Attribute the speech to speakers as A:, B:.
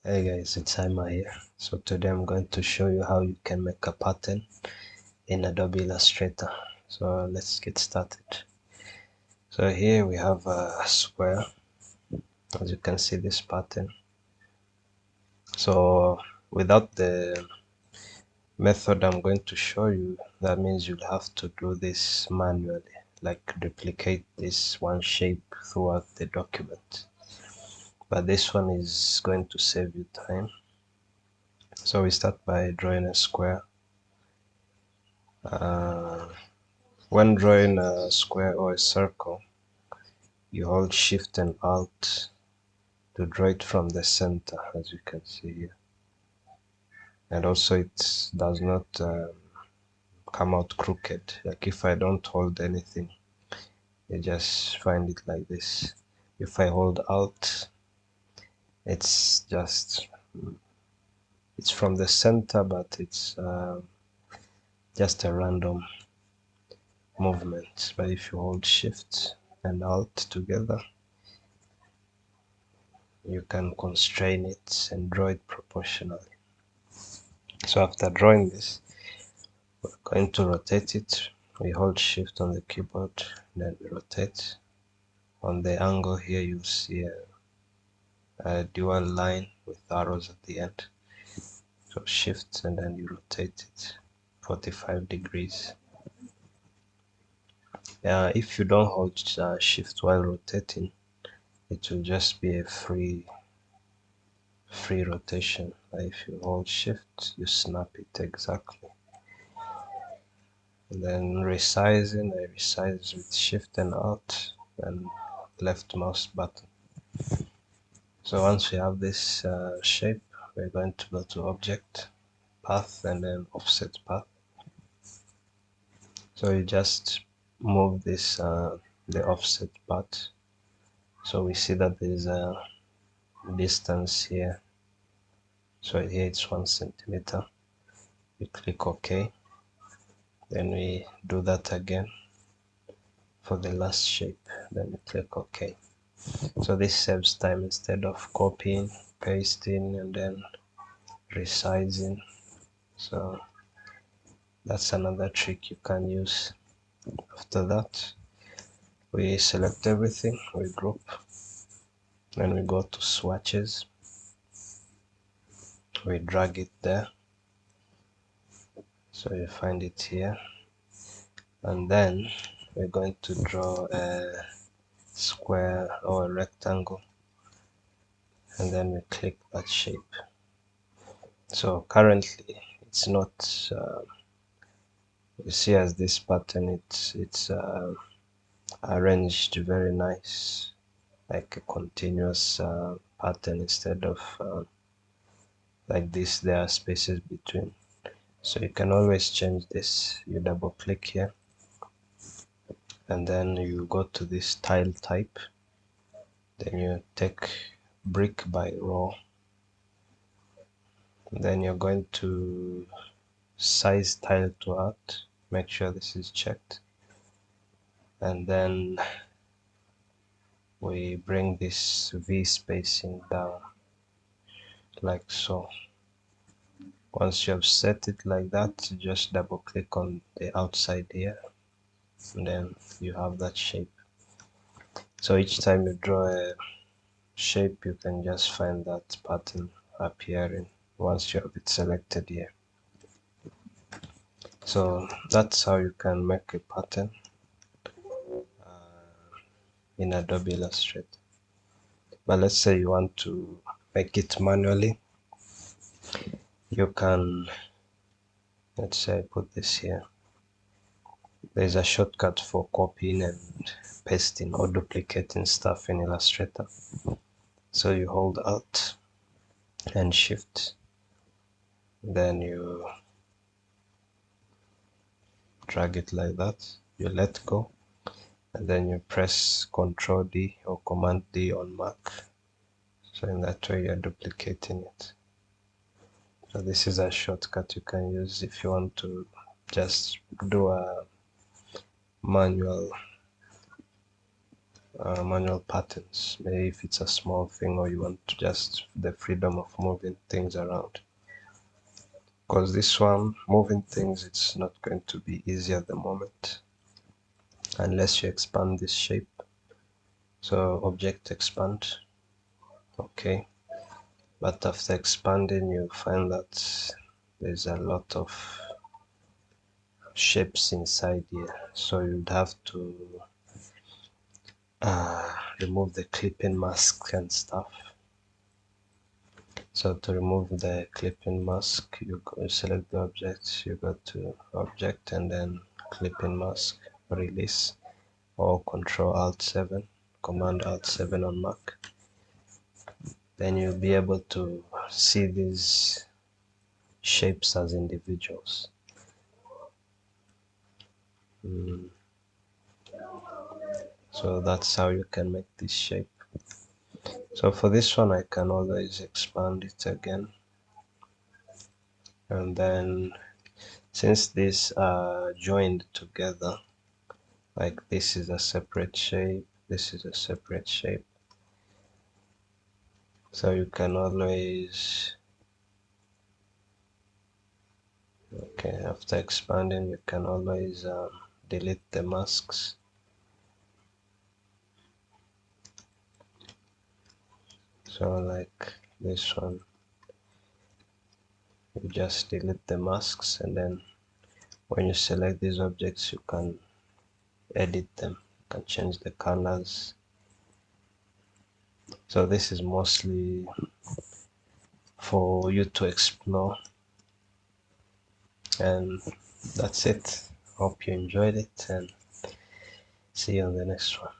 A: Hey guys, it's Ima here. So today I'm going to show you how you can make a pattern in Adobe Illustrator. So let's get started. So here we have a square. As you can see, this pattern. So without the method I'm going to show you, that means you'll have to do this manually, like duplicate this one shape throughout the document. But this one is going to save you time. So we start by drawing a square. When drawing a square or a circle, you hold Shift and Alt to draw it from the center, as you can see here. And also it does not come out crooked. Like if I don't hold anything, you just find it like this. If I hold Alt, it's from the center, but it's just a random movement. But if you hold Shift and Alt together, you can constrain it and draw it proportionally. So after drawing this, we're going to rotate it. We hold Shift on the keyboard, then we rotate. On the angle here, you'll see a dual line with arrows at the end. So Shift and then you rotate it 45 degrees. If you don't hold Shift while rotating, it will just be a free rotation. If you hold Shift, you snap it exactly. And then resizing, I resize with Shift and Alt and left mouse button. So once we have this shape, we're going to go to Object, Path, and then Offset Path. So you just move this the offset part. So we see that there is a distance here. So here it's 1 centimeter. We click OK. Then we do that again for the last shape. Then we click OK. So this saves time instead of copying, pasting, and then resizing. So that's another trick you can use. After that, we select everything, we group, then we go to swatches, we drag it there. So you find it here, and then we're going to draw a square or a rectangle, and then we click that shape. So currently it's not you see, as this pattern, it's arranged very nice, like a continuous pattern instead of like this. There are spaces between, so you can always change this. You double click here, and then you go to this tile type, then you take brick by row, then you're going to size tile to art, make sure this is checked, and then we bring this V spacing down like so. Once you have set it like that, you just double click on the outside here, and then you have that shape. So each time you draw a shape, you can just find that pattern appearing once you have it selected here. So that's how you can make a pattern in Adobe Illustrator. But let's say you want to make it manually, you can, let's say I put this here. There's a shortcut for copying and pasting or duplicating stuff in Illustrator. So you hold Alt and Shift, then you drag it like that, you let go, and then you press Ctrl D or Command D on Mac. So in that way you're duplicating it. So this is a shortcut you can use if you want to just do a manual manual patterns, maybe if it's a small thing or you want to just the freedom of moving things around. Because this one, moving things, it's not going to be easy at the moment unless you expand this shape. So object expand, okay. But after expanding, you find that there's a lot of shapes inside here, so you'd have to remove the clipping mask and stuff. So to remove the clipping mask, you select the object, you go to object and then clipping mask, release, or Control Alt 7, Command Alt 7 on Mac. Then you'll be able to see these shapes as individuals. So that's how you can make this shape. So for this one, I can always expand it again. And then since these are joined together, like this is a separate shape, this is a separate shape. So you can always, okay, after expanding, you can always delete the masks. So like this one, you just delete the masks, and then when you select these objects, you can edit them, you can change the colors. So this is mostly for you to explore, and that's it. Hope you enjoyed it, and see you on the next one.